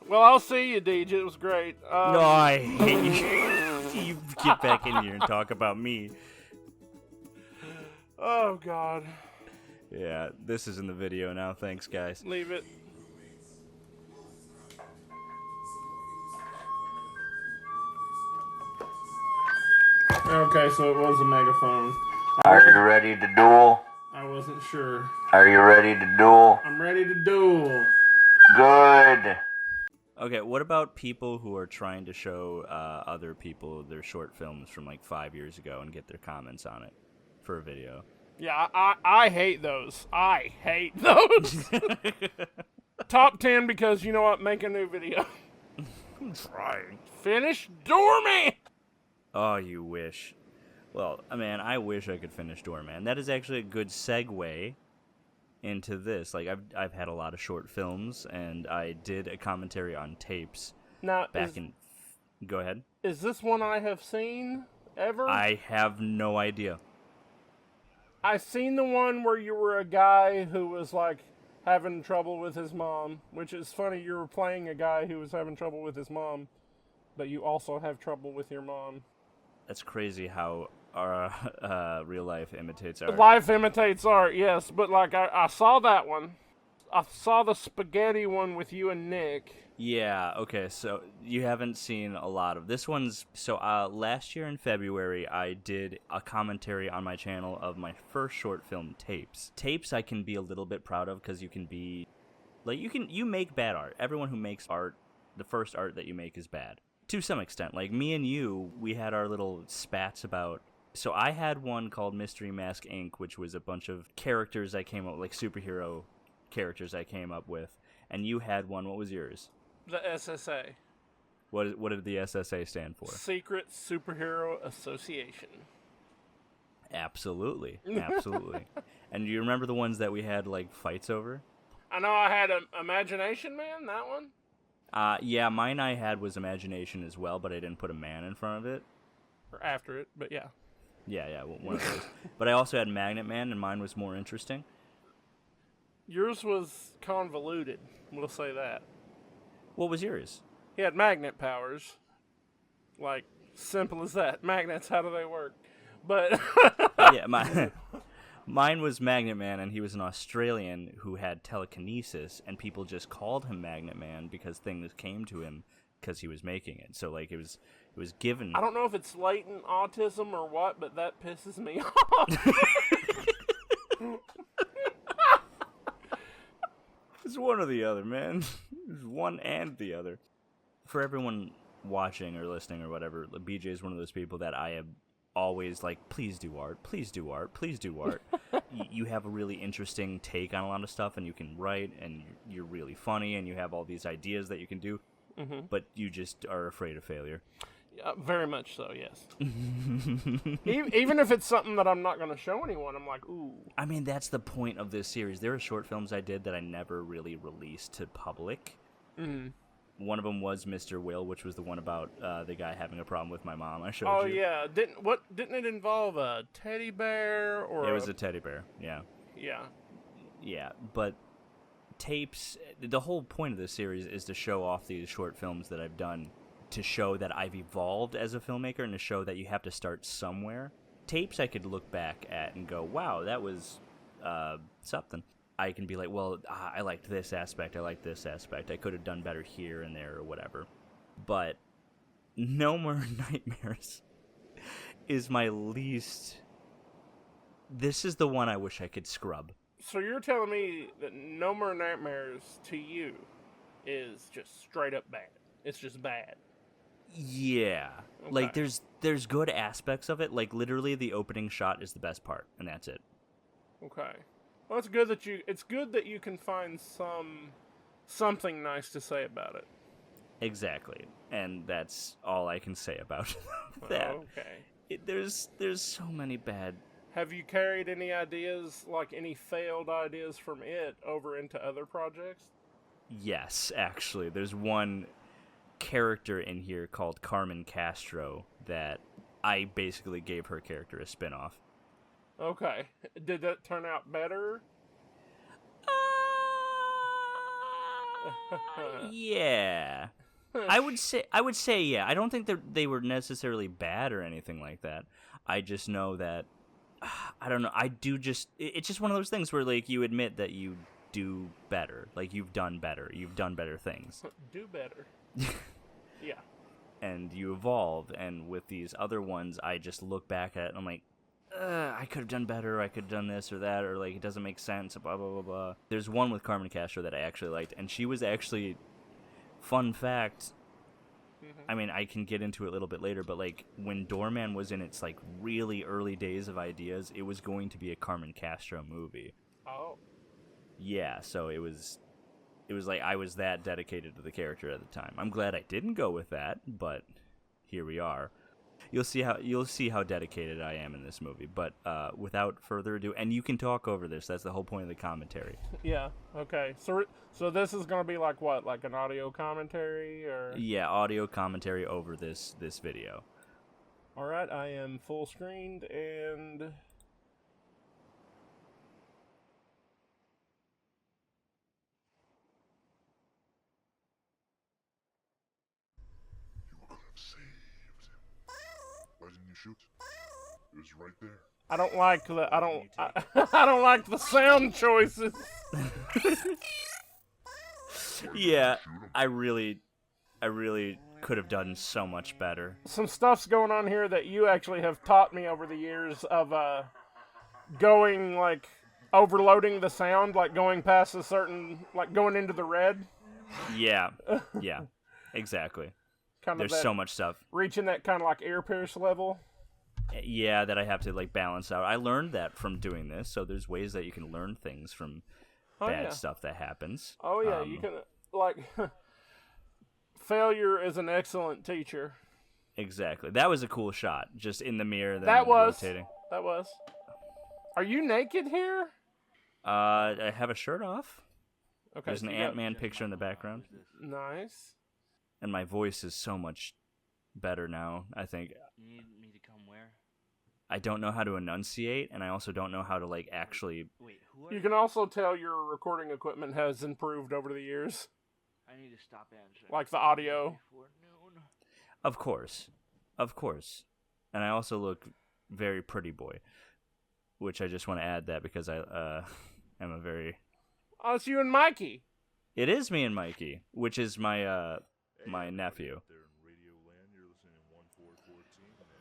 Well, I'll see you, DJ. It was great. No, I hate you. You get back in here and talk about me. Oh, God. Yeah, this is in the video now. Thanks, guys. Leave it. Okay, so it was a megaphone. Are you ready to duel? I wasn't sure. Are you ready to duel? I'm ready to duel. Good. Okay, what about people who are trying to show other people their short films from like 5 years ago and get their comments on it for a video? Yeah, I hate those. I hate those. Top 10 because, you know what, make a new video. I'm trying. Finish Doorman! Oh, you wish. Well, man, I wish I could finish Doorman. That is actually a good segue into this. Like, I've had a lot of short films, and I did a commentary on tapes Now, Go ahead. Is this one I have seen ever? I have no idea. I've seen the one where you were a guy who was, like, having trouble with his mom, which is funny. You were playing a guy who was having trouble with his mom, but you also have trouble with your mom. That's crazy how our real life imitates art. Life imitates art, yes, but, like, I saw that one. I saw the spaghetti one with you and Nick. Yeah, okay, so you haven't seen a lot of this one's. So last year in February, I did a commentary on my channel of my first short film, Tapes. Tapes I can be a little bit proud of because you can be, like, you make bad art. Everyone who makes art, the first art that you make is bad. To some extent. Like, me and you, we had our little spats about. So I had one called Mystery Mask Inc., which was a bunch of characters I came up with, like superhero characters I came up with. And you had one. What was yours? The SSA. What did the SSA stand for? Secret Superhero Association. Absolutely. Absolutely. And do you remember the ones that we had, like, fights over? I know I had Imagination Man, that one. Yeah, mine I had was Imagination as well, but I didn't put a man in front of it. Or after it, but yeah. Yeah, one of those. But I also had Magnet Man, and mine was more interesting. Yours was convoluted, we'll say that. What was yours? He had magnet powers. Like, simple as that. Magnets, how do they work? But yeah, mine was Magnet Man, and he was an Australian who had telekinesis, and people just called him Magnet Man because things came to him because he was making it. So, like, it was given. I don't know if it's latent autism or what, but that pisses me off. It's one or the other, man. It's one and the other. For everyone watching or listening or whatever, BJ is one of those people that I am always like, please do art, please do art, please do art. You have a really interesting take on a lot of stuff, and you can write, and you're really funny, and you have all these ideas that you can do, but you just are afraid of failure. Very much so, yes. Even if it's something that I'm not going to show anyone, I'm like, ooh. I mean, that's the point of this series. There are short films I did that I never really released to public. Mm-hmm. One of them was Mr. Will, which was the one about the guy having a problem with my mom. I showed you. Oh, yeah. Didn't it involve a teddy bear? Or It was a teddy bear, yeah. Yeah. Yeah, but Tapes, the whole point of this series is to show off these short films that I've done, to show that I've evolved as a filmmaker, and to show that you have to start somewhere. Tapes I could look back at and go, wow, that was something. I can be like, well, I liked this aspect, I liked this aspect, I could have done better here and there or whatever. But No More Nightmares is my least... This is the one I wish I could scrub. So you're telling me that No More Nightmares to you is just straight up bad. It's just bad. Yeah. Okay. Like, there's good aspects of it. Like, literally, the opening shot is the best part, and that's it. Okay. Well, it's good that you can find something nice to say about it. Exactly. And that's all I can say about that. Okay. There's so many bad... Have you carried any ideas, like any failed ideas from it, over into other projects? Yes, actually. There's one character in here called Carmen Castro that I basically gave her character a spin-off. Okay. Did that turn out better? Yeah. I would say yeah. I don't think they were necessarily bad or anything like that. I just know that I don't know. It's just one of those things where like you admit that you do better. Like you've done better. You've done better things. Do better. Yeah. And you evolve, and with these other ones I just look back at it and I'm like, I could have done better, I could have done this or that, or like it doesn't make sense, blah blah blah blah. There's one with Carmen Castro that I actually liked, and she was actually, fun fact, I mean, I can get into it a little bit later, but like when Doorman was in its like really early days of ideas, it was going to be a Carmen Castro movie. Oh. Yeah, so it was like I was that dedicated to the character at the time. I'm glad I didn't go with that, but here we are. You'll see how dedicated I am in this movie. But without further ado, and you can talk over this. That's the whole point of the commentary. Yeah. Okay. So this is gonna be like what? Like an audio commentary or? Yeah, audio commentary over this video. All right. I am full screened and. Why didn't you shoot? It was right there. I don't like I don't like the sound choices. Yeah, I really could have done so much better. Some stuff's going on here that you actually have taught me over the years of going like overloading the sound, like going past a certain, like going into the red. Yeah, exactly. There's so much stuff. Reaching that kind of like ear pierce level. Yeah, that I have to like balance out. I learned that from doing this, so there's ways that you can learn things from bad stuff that happens. Oh yeah, you can like failure is an excellent teacher. Exactly. That was a cool shot, just in the mirror. That was rotating. That was. Are you naked here? I have a shirt off. Okay. There's an Ant-Man picture in the background. Nice. And my voice is so much better now, I think. You need me to come where? I don't know how to enunciate, and I also don't know how to, like, actually... Wait, who are You can also tell your recording equipment has improved over the years. I need to stop answering. Like the audio. Before noon. Of course. And I also look very pretty boy, which I just want to add that because I am a very... Oh, it's you and Mikey. It is me and Mikey, which is my my nephew.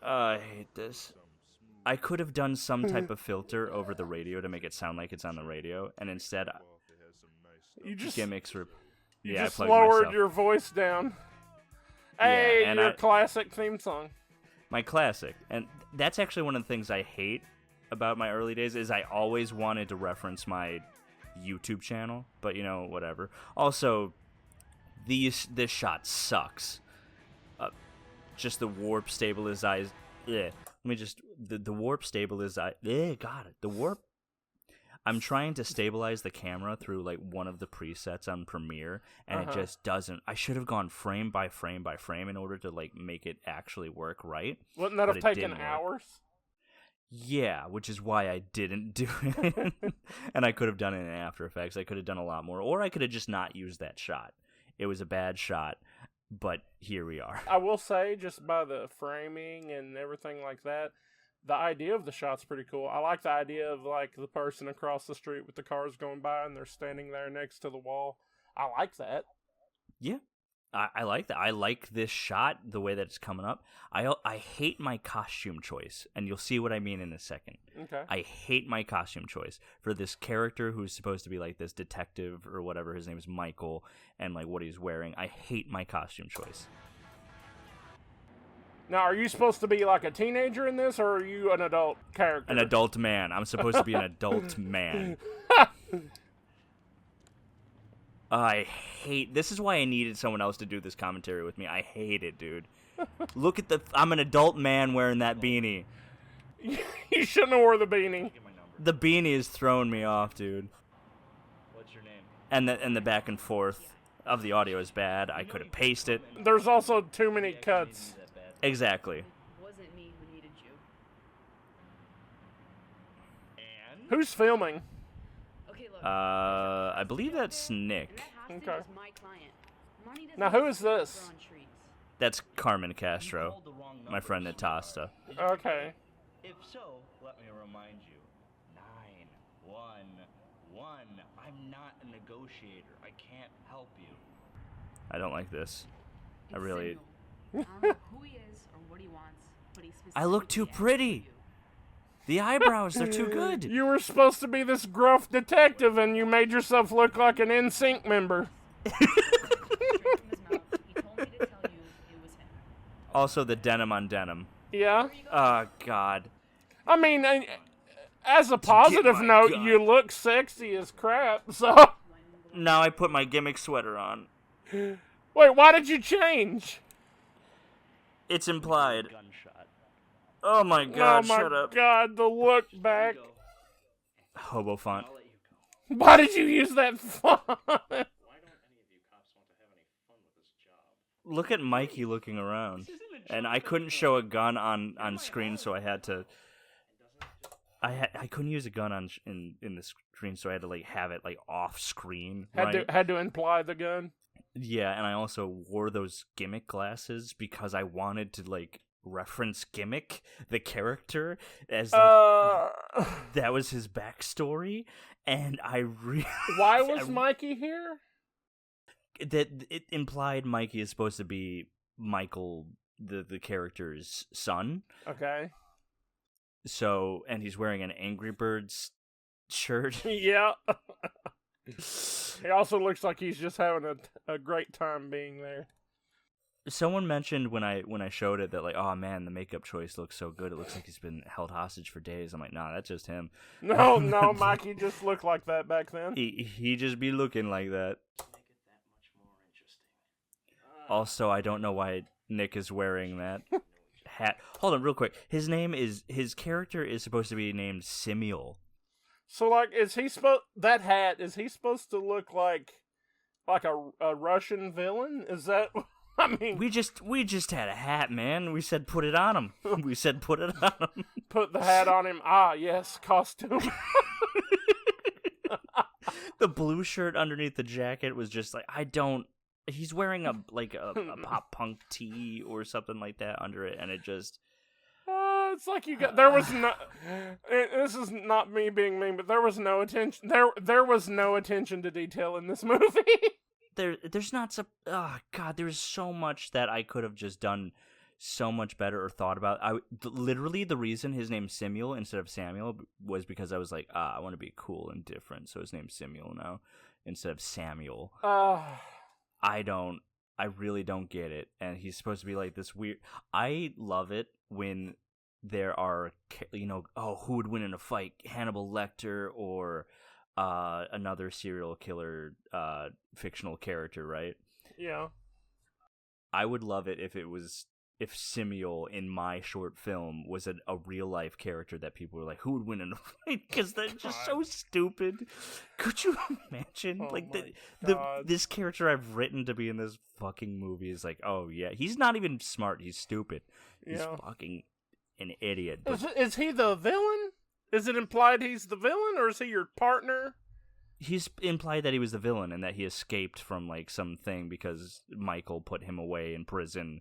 I hate this. I could have done some type of filter over the radio to make it sound like it's on the radio, and instead, You just gimmicks were. You Yeah, just I plugged lowered myself. your voice down. Yeah, Hey, and your classic theme song. My classic, and that's actually one of the things I hate about my early days is I always wanted to reference my YouTube channel, but you know, whatever. Also, this shot sucks. Just the warp stabilized. Let me just the warp stabilized. God, the warp. I'm trying to stabilize the camera through like one of the presets on Premiere, and it just doesn't. I should have gone frame by frame by frame in order to like make it actually work right. Wouldn't that but have it taken didn't work. hours? Yeah, which is why I didn't do it. And I could have done it in After Effects. I could have done a lot more, or I could have just not used that shot. It was a bad shot, but here we are. I will say, just by the framing and everything like that, the idea of the shot's pretty cool. I like the idea of like the person across the street with the cars going by and they're standing there next to the wall. I like that. Yeah, I like that. I like this shot, the way that it's coming up. I hate my costume choice, and you'll see what I mean in a second. Okay. I hate my costume choice for this character who's supposed to be like this detective or whatever. His name is Michael, and like what he's wearing. I hate my costume choice. Now, are you supposed to be like a teenager in this, or are you an adult character? An adult man. I'm supposed to be an adult man. I hate... This is why I needed someone else to do this commentary with me. I hate it, dude. Look at the... I'm an adult man wearing that beanie. You shouldn't have wore the beanie. Get my number. The beanie is throwing me off, dude. What's your name? And the back and forth of the audio is bad. I could have pasted it. There's also too many cuts. That bad. Exactly. It wasn't me who needed you. And Who's filming? Okay, look. I believe that's Nick. Austin Okay. is my client. Money doesn't Now, who is grow this? on trees. That's Carmen Castro, my friend Natasta. Okay. If so, let me remind you. 911. I'm not a negotiator. I can't help you. I don't like this. I It's really. Samuel. I don't know who he is or what he wants, but he I look too specifically asked for pretty. you. The eyebrows, they're too good. You were supposed to be this gruff detective, and you made yourself look like an NSYNC member. Straight from his mouth, he told me to tell you it was him. Also, the denim on denim. Yeah. Oh, God. I mean, as a positive my note, gun. you look sexy as crap. So, Now I put my gimmick sweater on. wait, why did you change? It's implied. Gunshot. Oh my God, oh my shut up. God, the look back. Go. Hobo font. I'll let you go. Why did you use that font? Look at Mikey looking around. And I couldn't show a gun on screen, so I had to. I couldn't use a gun in the screen, so I had to like have it like off screen. Right? Had to imply the gun. Yeah, and I also wore those gimmick glasses because I wanted to like reference Gimmick, the character, as like, that was his backstory, and I really Why was Mikey here? that it implied Mikey is supposed to be Michael, the character's son. Okay. So, and he's wearing an Angry Birds shirt. Yeah. He also looks like he's just having a great time being there. Someone mentioned when I showed it that like, oh man, the makeup choice looks so good. It looks like he's been held hostage for days. I'm like, nah, that's just him. No, Mikey just looked like that back then. He just be looking like that. Also, I don't know why Nick is wearing that hat. Hold on, real quick. His character is supposed to be named Samuel. So, like, is he supposed to look like a Russian villain? Is that? I mean, We just had a hat, man. We said put it on him. We said put it on him. put the hat on him. Ah, yes, costume. The blue shirt underneath the jacket was just like he's wearing a pop punk tee or something like that under it, and it just It's like there was no. This is not me being mean, but there was no attention. There was no attention to detail in this movie. there's not so God, there's so much that I could have just done so much better or thought about. Literally the reason his name's Samuel instead of Samuel was because I was like, I want to be cool and different, so his name's Samuel now instead of Samuel. I really don't get it, and he's supposed to be like this weird. I love it when there are, who would win in a fight, Hannibal Lecter or another serial killer fictional character, right? Yeah. I would love it if Samuel in my short film was a real life character that people were like, who would win in a fight? Because they're just so stupid. Could you imagine? This character I've written to be in this fucking movie is like, oh yeah, he's not even smart. He's stupid. He's fucking an idiot. Is he the villain? Is it implied he's the villain, or is he your partner? He's implied that he was the villain and that he escaped from like something because Michael put him away in prison,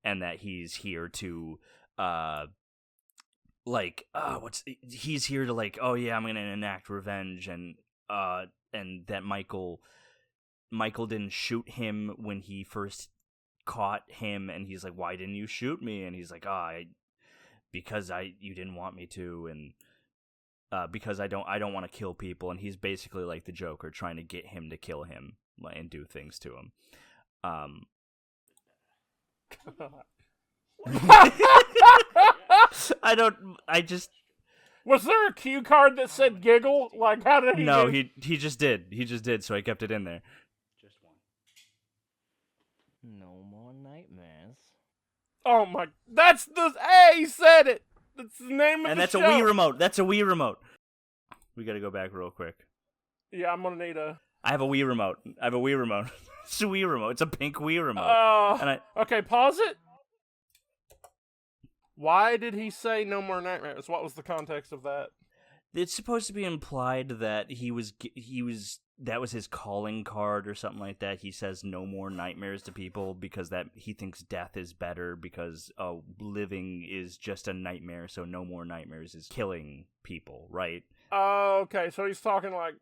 and that he's here to he's here to like, oh yeah, I'm gonna enact revenge, and that Michael didn't shoot him when he first caught him, and he's like, why didn't you shoot me? And he's like, because you didn't want me to, and because I don't want to kill people, and he's basically like the Joker trying to get him to kill him and do things to him. Was there a cue card that said giggle? Like, how did he? No, do? he just did, so I kept it in there. Just one. No more nightmares. Oh my! That's the. Hey, he said it. That's the name of And the that's show. a Wii remote. That's a Wii remote. We gotta go back real quick. Yeah, I'm gonna need a. I have a Wii remote. It's a Wii remote. It's a pink Wii remote. Okay, pause it. Why did he say no more nightmares? What was the context of that? It's supposed to be implied that he was that was his calling card or something like that. He says no more nightmares to people because that he thinks death is better because living is just a nightmare, so no more nightmares is killing people, right? Oh, okay. So he's talking like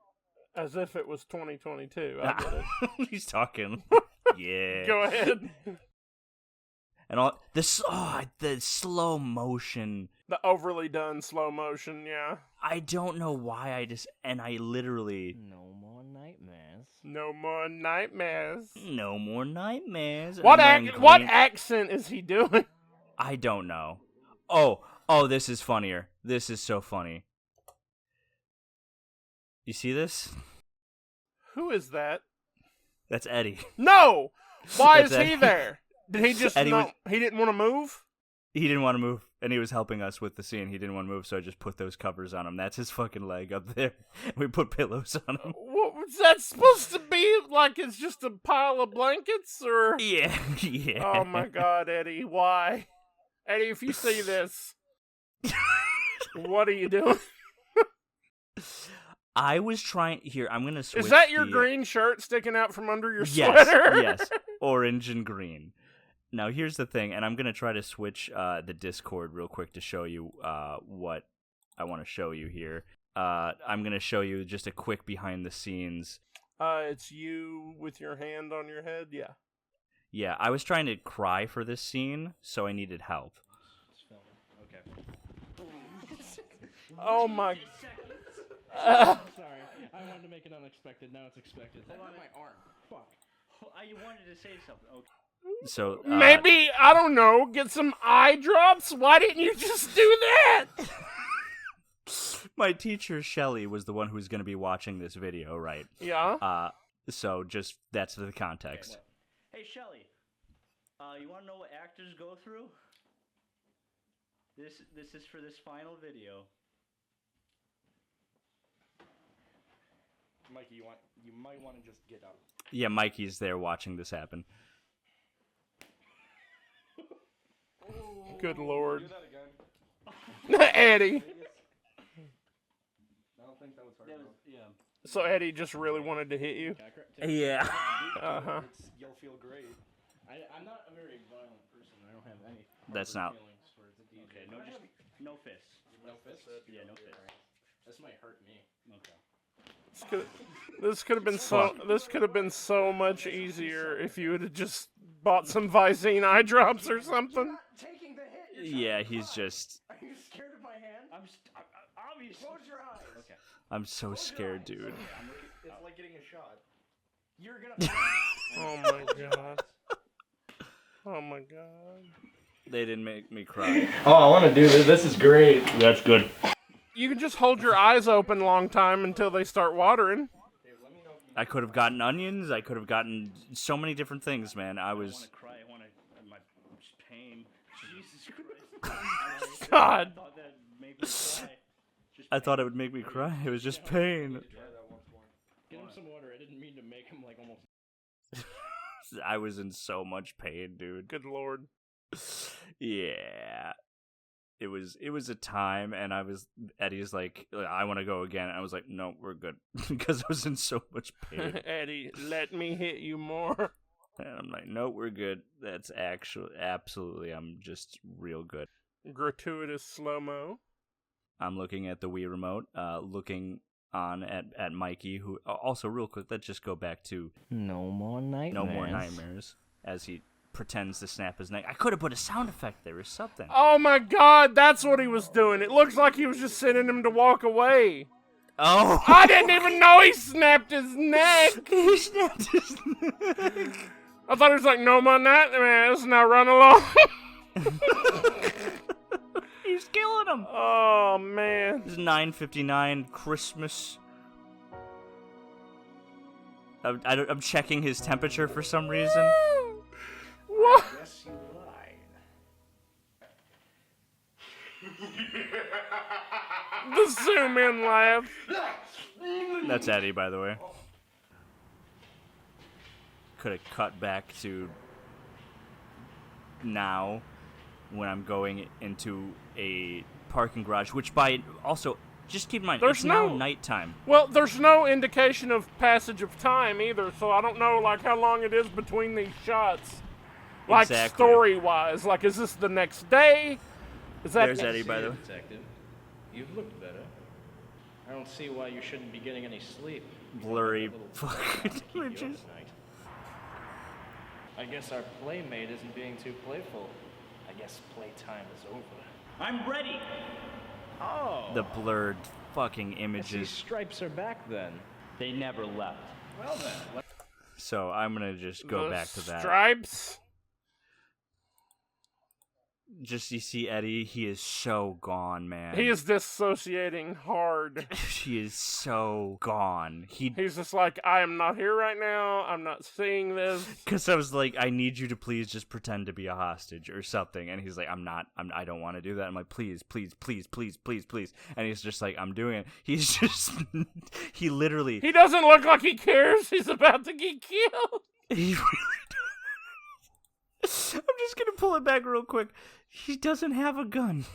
as if it was 2022. I get it. He's talking. Yeah. Go ahead. And all this, the slow motion. The overly done slow motion, yeah. I don't know why I literally. No more nightmares. No more nightmares. No more nightmares. What And then what green- accent is he doing? I don't know. Oh, this is funnier. This is so funny. You see this? Who is that? That's Eddie. No! Why is That's he Eddie. there? Did he just Eddie was- he didn't want to move? He didn't want to move, and he was helping us with the scene. He didn't want to move, so I just put those covers on him. That's his fucking leg up there. We put pillows on him. What was that supposed to be? Like it's just a pile of blankets, or? Yeah, yeah. Oh my God, Eddie! Why, Eddie? If you see this, what are you doing? I was trying. Here, I'm gonna switch. Is that your the- green shirt sticking out from under your Yes, sweater? yes. Orange and green. Now, here's the thing, and I'm going to try to switch the Discord real quick to show you what I want to show you here. I'm going to show you just a quick behind the scenes. It's you with your hand on your head. Yeah. Yeah, I was trying to cry for this scene, so I needed help. Okay. Oh my. Sorry, I wanted to make it unexpected. Now it's expected. Hold on, my arm. Fuck. I wanted to say something. Okay. So Maybe, I don't know, get some eye drops? Why didn't you just do that? my teacher, Shelly, was the one who's going to be watching this video, right? Yeah. So just that's the context. Hey, Shelly. You want to know what actors go through? This is for this final video. Mikey, you might want to just get up. Yeah, Mikey's there watching this happen. Good Lord. Do that again. Eddie. I don't think that was hard enough. Yeah. So Eddie just really wanted to hit you? Yeah. Uh-huh. You'll feel great. I'm not a very violent person. I don't have any. That's hard not- feelings towards it. Okay, no fists. No fists? Yeah, no fists. This might hurt me. Okay. This could have been so much easier if you would have just bought some Visine eye drops or something. Taking the hit. Yeah, he's just. Are you scared of my hand? I'm obviously. Close your eyes. Okay. I'm so scared, dude. It's like getting a shot. You're gonna. Oh my God. Oh my God. They didn't make me cry. Oh, I want to do this. This is great. That's good. You can just hold your eyes open a long time until they start watering. I could have gotten onions. I could have gotten so many different things, man. I I want was. to cry. I want to. My pain. Jesus Christ. God. I thought that made me cry. Just I thought it would make me cry. It was just pain. Get him some water. I didn't mean to make him like almost. I was in so much pain, dude. Good Lord. Yeah. It was a time, and Eddie's like, I want to go again. I was like, no, we're good, because I was in so much pain. Eddie, let me hit you more. And I'm like, no, we're good. That's absolutely, I'm just real good. Gratuitous slow-mo. I'm looking at the Wii remote, looking on at Mikey, who, also real quick, let's just go back to No more nightmares. No More Nightmares, as he pretends to snap his neck. I could have put a sound effect there or something. Oh my God, that's what he was doing. It looks like he was just sending him to walk away. Oh! I didn't even know he snapped his neck. He snapped his neck. I thought he was like, no more nightmares, now run along. He's killing him. Oh, man. It's 9:59 Christmas. I'm checking his temperature for some reason. What? Yes, you lied. The zoom in laugh. That's Eddie, by the way. Could have cut back to now when I'm going into a parking garage, which by also Just keep in mind, There's it's now no- nighttime. Well, there's no indication of passage of time either, so I don't know like how long it is between these shots. Like Exactly. story-wise, like is this the next day? Is that There's Eddie, by the way. Detective, you've looked better. I don't see why you shouldn't be getting any sleep. Blurry Little fucking to keep you up images. at night. I guess our playmate isn't being too playful. I guess playtime is over. I'm ready. Oh, The blurred fucking I see images. stripes are back then. They never left. Well then, So I'm gonna just go the back to that. Stripes? Just you see Eddie, he is so gone, man. He is dissociating hard. He is so gone. He's just like, I am not here right now. I'm not seeing this. Because I was like, I need you to please just pretend to be a hostage or something. And he's like, I don't want to do that. I'm like, please. And he's just like, I'm doing it. He's just, he literally. He doesn't look like he cares. He's about to get killed. He really does. I'm just going to pull it back real quick. He doesn't have a gun.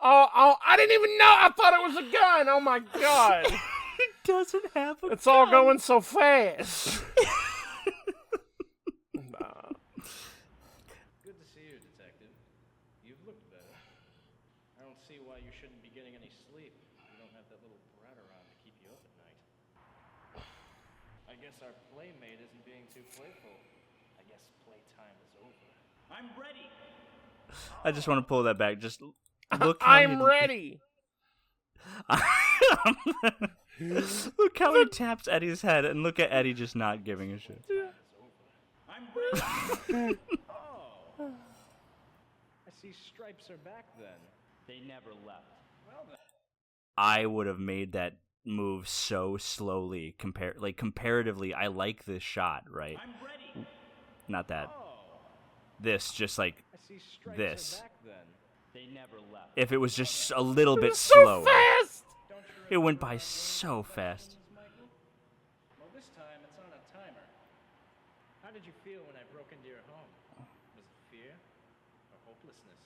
Oh, I didn't even know. I thought it was a gun. Oh my god. He doesn't have a gun. It's all going so fast. Nah. good to see you, detective. You've looked better. I don't see why you shouldn't be getting any sleep. You don't have that little brat around to keep you up at night. I guess our playmate isn't being too playful. I guess playtime is over. I'm ready. I just want to pull that back. Just look. How I'm he- ready. Look how he taps Eddie's head, and look at Eddie just not giving a shit. I'm ready. Oh, I see stripes are back then. They never left. Well then. I would have made that move so slowly. Comparatively, I like this shot, right? I'm ready. Not that. Oh, This, just like I see stripes this. are back then. They never left. if it was just a little bit So slower. fast. Don't you It went remember by our so fast. Michael? Well, this time it's on a timer. How did you feel when I broke into your home? Was it fear or hopelessness?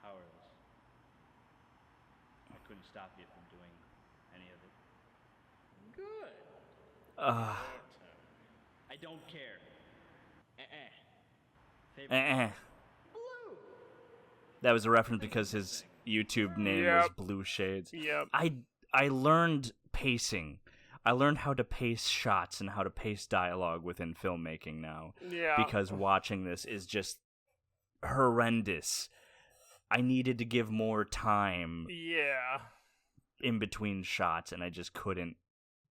Powerless. I couldn't stop you from doing any of it. Good. I don't care. Eh-eh. Favorite Eh. Blue. That was a reference because his YouTube name was Yep. Blue Shades. Yep. I learned pacing. I learned how to pace shots and how to pace dialogue within filmmaking now. Yeah. Because watching this is just horrendous. I needed to give more time Yeah. in between shots, and I just couldn't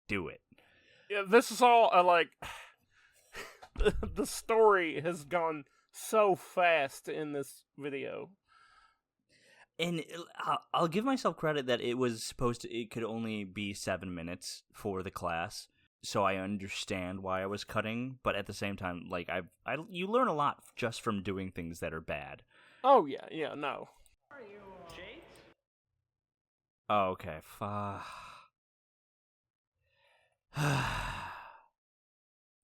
do it. Yeah, this is all like the story has gone so fast in this video. And I'll give myself credit that it was it could only be 7 minutes for the class, so I understand why I was cutting. But at the same time, like you learn a lot just from doing things that are bad. Oh yeah, no. Shades? Oh, okay.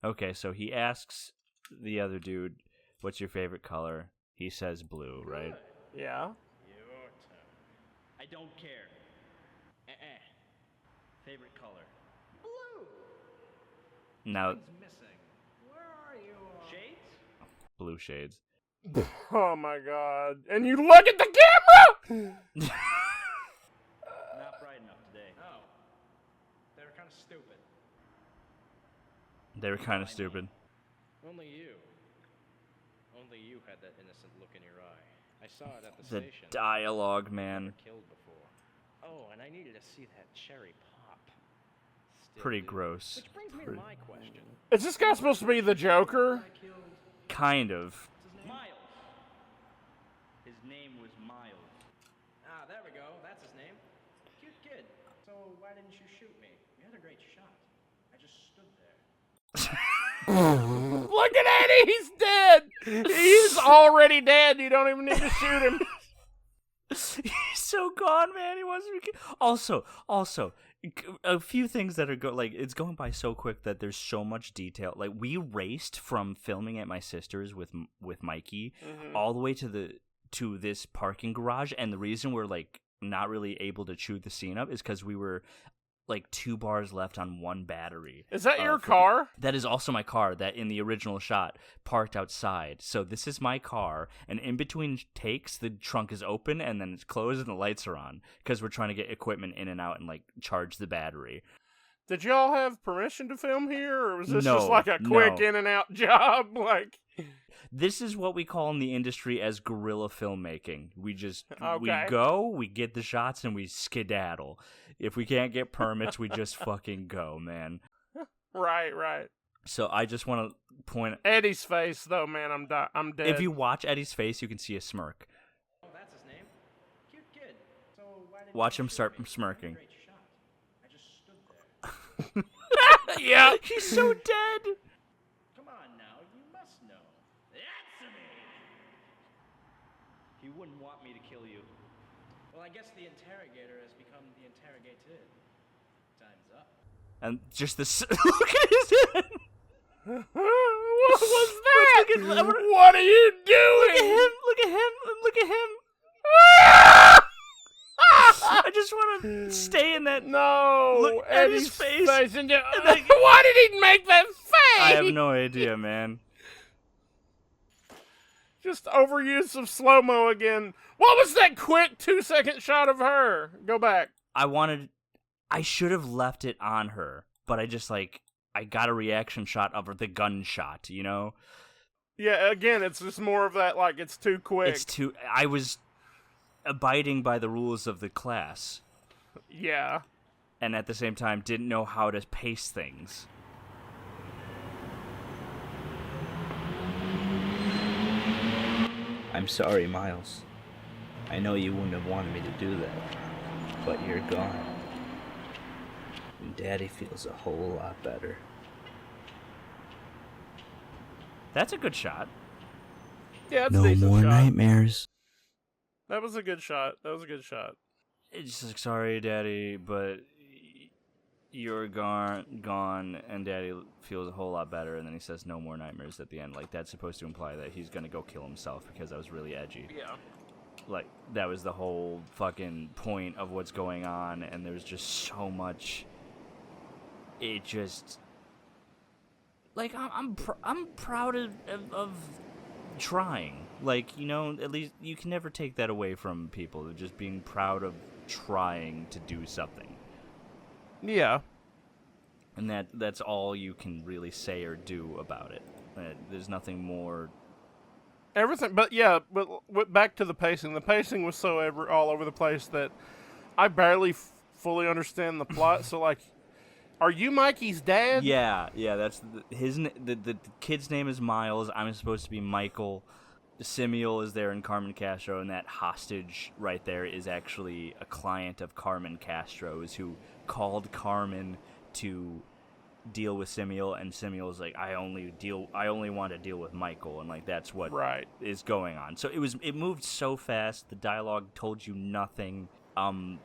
Okay, so he asks the other dude, "What's your favorite color?" He says blue, right? Yeah. Your turn. I don't care. Eh-eh. Favorite color? Blue. Now, It's missing. Where are you? Shades? Blue Shades. Oh my god. And you look at the camera! Not bright enough today. Oh. They were kind of stupid. They were kind of stupid. Only you had that innocent look in your eye. I saw it at the The station. dialogue, man. Killed before. Oh, and I needed to see that cherry pop. Still Pretty do. gross. Which brings me to my question. Is this guy supposed to be the Joker? I killed. Kind of. What's his name? Miles. His name was Miles. Ah, there we go. That's his name. Cute kid. So why didn't you shoot me? You had a great shot. I just stood there. Look at Eddie, he's dead! He's already dead, you don't even need to shoot him. He's so gone, man. He wants to be. Also, a few things that are it's going by so quick that there's so much detail. Like we raced from filming at my sister's with Mikey all the way to this parking garage, and the reason we're like not really able to chew the scene up is because we were like 2 bars left on 1 battery. Is that your car? That is also my car that in the original shot parked outside. So this is my car, and in between takes, the trunk is open and then it's closed and the lights are on because we're trying to get equipment in and out and like charge the battery. Did y'all have permission to film here, or was this No, just like a quick no. in and out job? Like, This is what we call in the industry as guerrilla filmmaking. We just we Okay. go, we get the shots, and we skedaddle. If we can't get permits, we just fucking go, man. right. So I just want to point. Eddie's face, though, man, I'm dead. If you watch Eddie's face, you can see a smirk. Oh, that's his name? Cute kid. So why did Watch you him shoot start me? smirking. Great shot. I just stood there. yeah, He's so dead. Come on now, you must know. That's me! He wouldn't want me to kill you. Well, I guess the interrogator has become the interrogated. Time's up. And just this. Look at his head. what was that? Look at- what are you doing? Look at him. Look at him. Look at him. I just want to stay in that. No, Look at his Eddie's face. And why did he make that face? I have no idea, man. Just overuse of slow-mo again. What was that quick 2-second shot of her? Go back. I should have left it on her, but I just I got a reaction shot of her, the gunshot, you know? Yeah, again, it's just more of that, like, it's too quick. I was abiding by the rules of the class, Yeah. and at the same time didn't know how to pace things. I'm sorry, Miles. I know you wouldn't have wanted me to do that, but you're gone. And Daddy feels a whole lot better. That's a good shot. Yeah, it's a No decent more shot. nightmares. That was a good shot. It's just like, sorry, Daddy, but you're gone, and Daddy feels a whole lot better, and then he says no more nightmares at the end. Like, that's supposed to imply that he's gonna go kill himself because that was really edgy. Yeah. Like, that was the whole fucking point of what's going on, and there's just so much. It just, like, I'm proud of trying. Like, you know, at least you can never take that away from people, just being proud of trying to do something. Yeah. And that's all you can really say or do about it. There's nothing more. Everything, but yeah, but back to the pacing. The pacing was so all over the place that I barely fully understand the plot. So, like, are you Mikey's dad? Yeah, that's the kid's name is Miles. I'm supposed to be Michael. Samuel is there in Carmen Castro, and that hostage right there is actually a client of Carmen Castro's who called Carmen to deal with Samuel, and Samuel's like, I only want to deal with Michael, and like that's what is going on. So it moved so fast. The dialogue told you nothing. I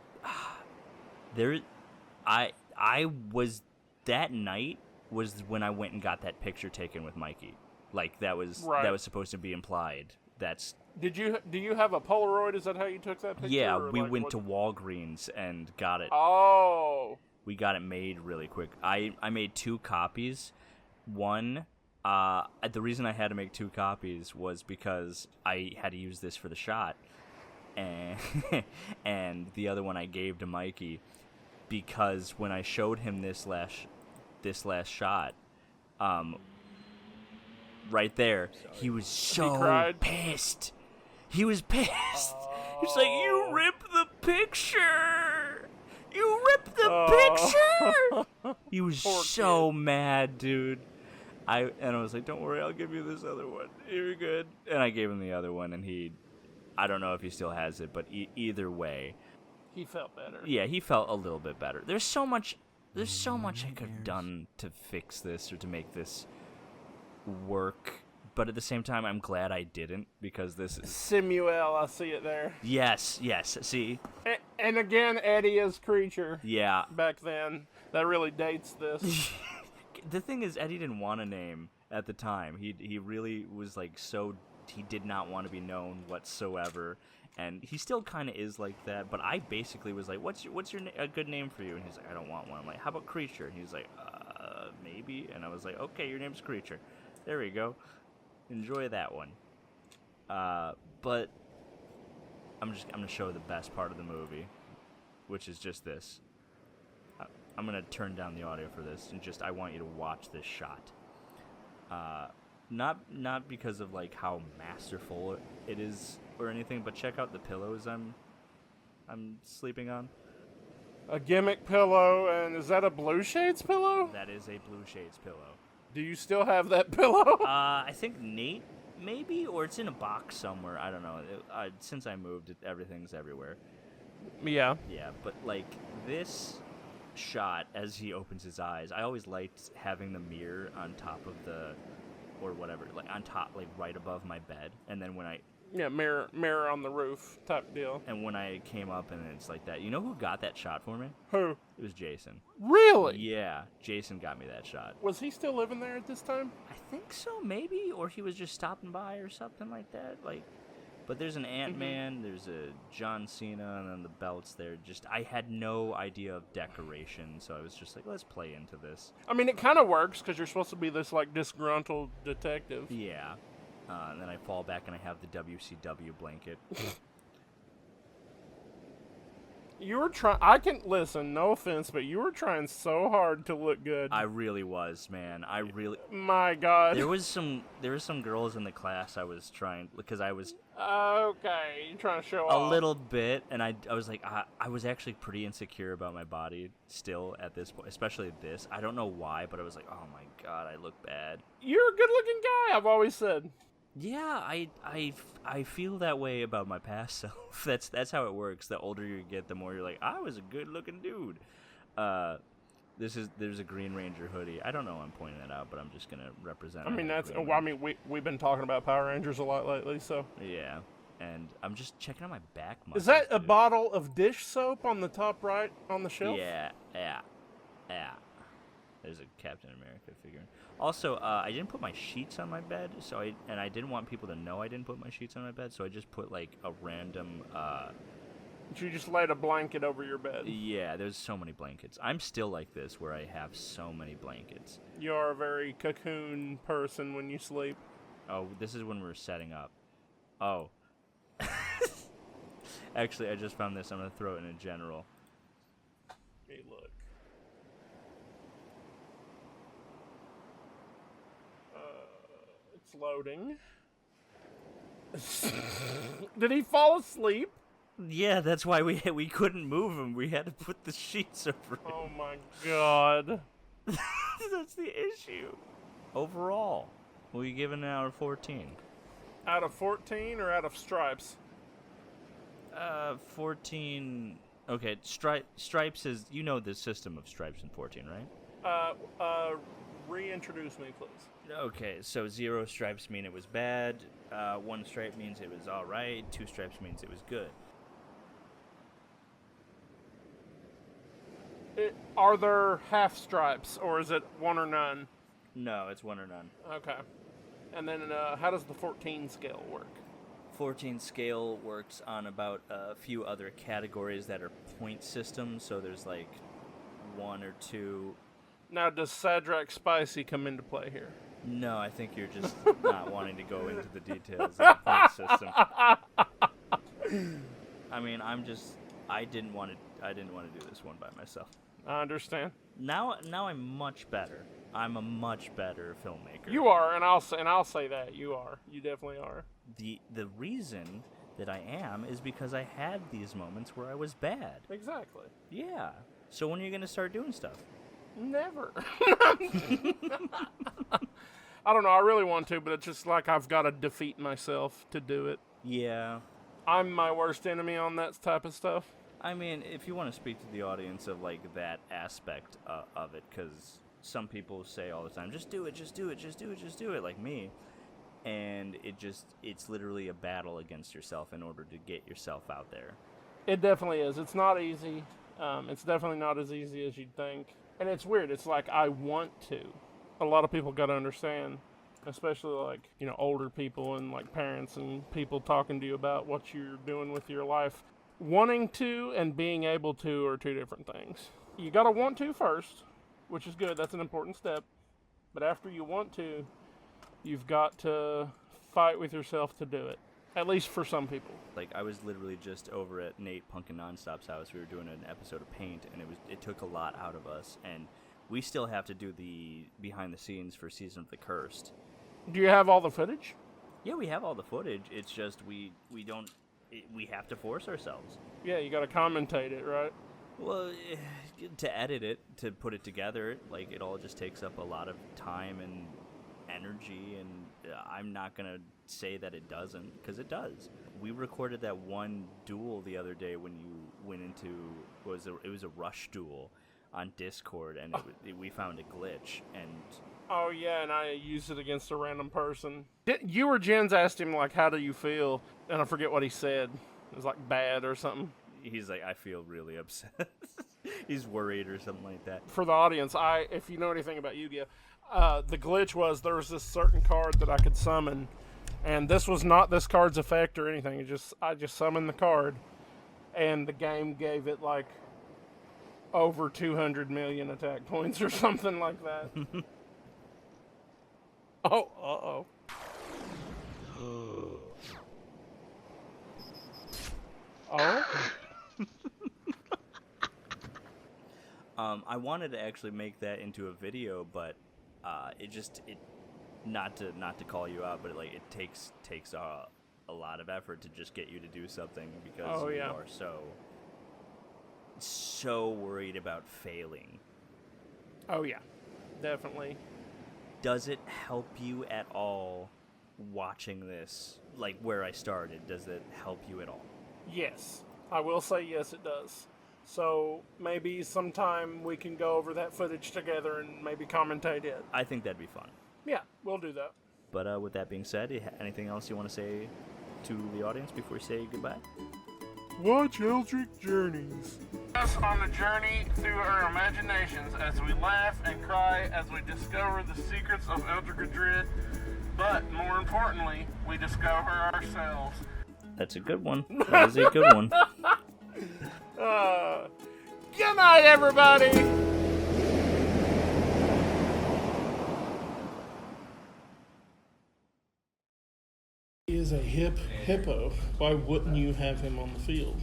was that night was when I went and got that picture taken with Mikey. Like that was supposed to be implied. Do you have a Polaroid? Is that how you took that picture? Yeah, or we like, went to Walgreens and got it. Oh. We got it made really quick. I made 2 copies. One, the reason I had to make 2 copies was because I had to use this for the shot, and the other one I gave to Mikey because when I showed him this last shot, right there, he was so pissed. He was pissed. He's like, "You ripped the picture! You ripped the picture!" He was so mad, dude. I was like, "Don't worry, I'll give you this other one. You're good." And I gave him the other one, and I don't know if he still has it, but either way, he felt better. Yeah, he felt a little bit better. There's so much I could have done to fix this or to make this work, but at the same time, I'm glad I didn't because this is Samuel. I see it there. Yes. See. And again, Eddie as Creature. Yeah. Back then, that really dates this. The thing is, Eddie didn't want a name at the time. He really was like so He did not want to be known whatsoever, and he still kind of is like that. But I basically was like, "What's your a good name for you?" And he's like, "I don't want one." I'm like, "How about Creature?" And he's like, maybe." And I was like, "Okay, your name's Creature. There we go. Enjoy that one." But I'm gonna show the best part of the movie, which is just this. I'm gonna turn down the audio for this, and I want you to watch this shot. Not because of like how masterful it is or anything, but check out the pillows I'm sleeping on. A gimmick pillow, and is that a Blue Shades pillow? That is a Blue Shades pillow. Do you still have that pillow? I think Nate maybe, or it's in a box somewhere. I don't know. Since I moved, everything's everywhere. Yeah. Yeah, but like this shot as he opens his eyes, I always liked having the mirror on top of or whatever, like on top, like right above my bed, and then when I mirror on the roof type deal. And when I came up and it's like that, you know who got that shot for me? Who? It was Jason. Really? Yeah, Jason got me that shot. Was he still living there at this time? I think so, maybe, or he was just stopping by or something like that. But there's an Ant-Man, there's a John Cena, and then the belts there. I had no idea of decoration, so I was just like, let's play into this. I mean, it kind of works because you're supposed to be this like disgruntled detective. Yeah. And then I fall back and I have the WCW blanket. You were trying. I can listen. No offense, but you were trying so hard to look good. I really was, man. My God. There was some girls in the class I was trying because I was. Okay, you're trying to show a off. little bit, and I was like, I was actually pretty insecure about my body still at this point, especially this. I don't know why, but I was like, oh my God, I look bad. You're a good-looking guy. I've always said. Yeah, I feel that way about my past self. That's how it works. The older you get, the more you're like, I was a good-looking dude. There's a Green Ranger hoodie. I don't know why I'm pointing that out, but I'm just gonna represent. I mean, we've been talking about Power Rangers a lot lately, so. Yeah, and I'm just checking out my back muscles. Is that a dude. bottle of dish soap on the top right on the shelf? Yeah. There's a Captain America figure. Also, I didn't put my sheets on my bed, and I didn't want people to know I didn't put my sheets on my bed, so I just put like a random. You just laid a blanket over your bed. Yeah, there's so many blankets. I'm still like this, where I have so many blankets. You are a very cocoon person when you sleep. Oh, this is when we're setting up. Oh. Actually, I just found this. I'm gonna throw it in a general. Hey, look. It's loading. Did he fall asleep? Yeah, that's why we couldn't move him. We had to put the sheets over him. Oh my God. That's the issue. Overall, what are you giving an out of 14? Out of 14 or out of stripes? 14. Okay, stripes is, you know the system of stripes in 14, right? Reintroduce me, please. Okay, so 0 stripes mean it was bad. 1 stripe means it was all right. 2 stripes means it was good. Are there half stripes, or is it 1 or none? No, it's 1 or none. Okay. And then how does the 14 scale work? 14 scale works on about a few other categories that are point systems, so there's like 1 or 2. Now, does Sadrack Spicy come into play here? No, I think you're just not wanting to go into the details of the point system. I mean, I didn't want to do this one by myself. I understand. Now I'm much better. I'm a much better filmmaker. You are, and I'll say that you are. You definitely are. The reason that I am is because I had these moments where I was bad. Exactly. Yeah. So when are you gonna start doing stuff? Never. I don't know. I really want to, but it's just like I've got to defeat myself to do it. Yeah. I'm my worst enemy on that type of stuff. I mean, if you want to speak to the audience of like that aspect of it, because some people say all the time, just do it, just do it, just do it, just do it, like me. And it's literally a battle against yourself in order to get yourself out there. It definitely is. It's not easy. It's definitely not as easy as you'd think. And it's weird. It's like I want to. A lot of people got to understand. especially like, you know, older people and like parents and people talking to you about what you're doing with your life. Wanting to and being able to are two different things. You gotta want to first, which is good. That's an important step. But after you want to, you've got to fight with yourself to do it. At least for some people. Like, I was literally just over at Nate Punkin Nonstop's house. We were doing an episode of Paint, and it took a lot out of us. And we still have to do the behind the scenes for Season of the Cursed. Do you have all the footage? Yeah, we have all the footage. It's just we have to force ourselves. Yeah, you got to commentate it, right? Well, to edit it, to put it together, like, it all just takes up a lot of time and energy, and I'm not going to say that it doesn't, because it does. We recorded that one duel the other day when you went into, it was a rush duel on Discord, and we found a glitch, and... Oh, yeah, and I used it against a random person. You or Jens asked him, like, how do you feel? And I forget what he said. It was, like, bad or something. He's like, I feel really upset. He's worried or something like that. For the audience, if you know anything about Yu-Gi-Oh, the glitch was there was this certain card that I could summon, and this was not this card's effect or anything. I just summoned the card, and the game gave it, like, over 200 million attack points or something like that. Oh, uh-oh. Oh? I wanted to actually make that into a video, but not to call you out, but like it takes a lot of effort to just get you to do something because you are so worried about failing. Oh yeah, definitely. Does it help you at all watching this, like where I started? Does it help you at all? Yes, I will say yes, it does. So maybe sometime we can go over that footage together and maybe commentate it. I think that'd be fun. Yeah, we'll do that. But with that being said, anything else you want to say to the audience before we say goodbye? Watch Eldric Journeys. Us on a journey through our imaginations as we laugh and cry as we discover the secrets of Eldric Dread, but more importantly, we discover ourselves. That's a good one. That is a good one. Good night, everybody! He is a hip hippo. Why wouldn't you have him on the field?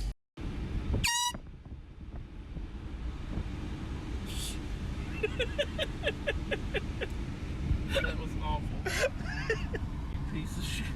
That was awful. You piece of shit.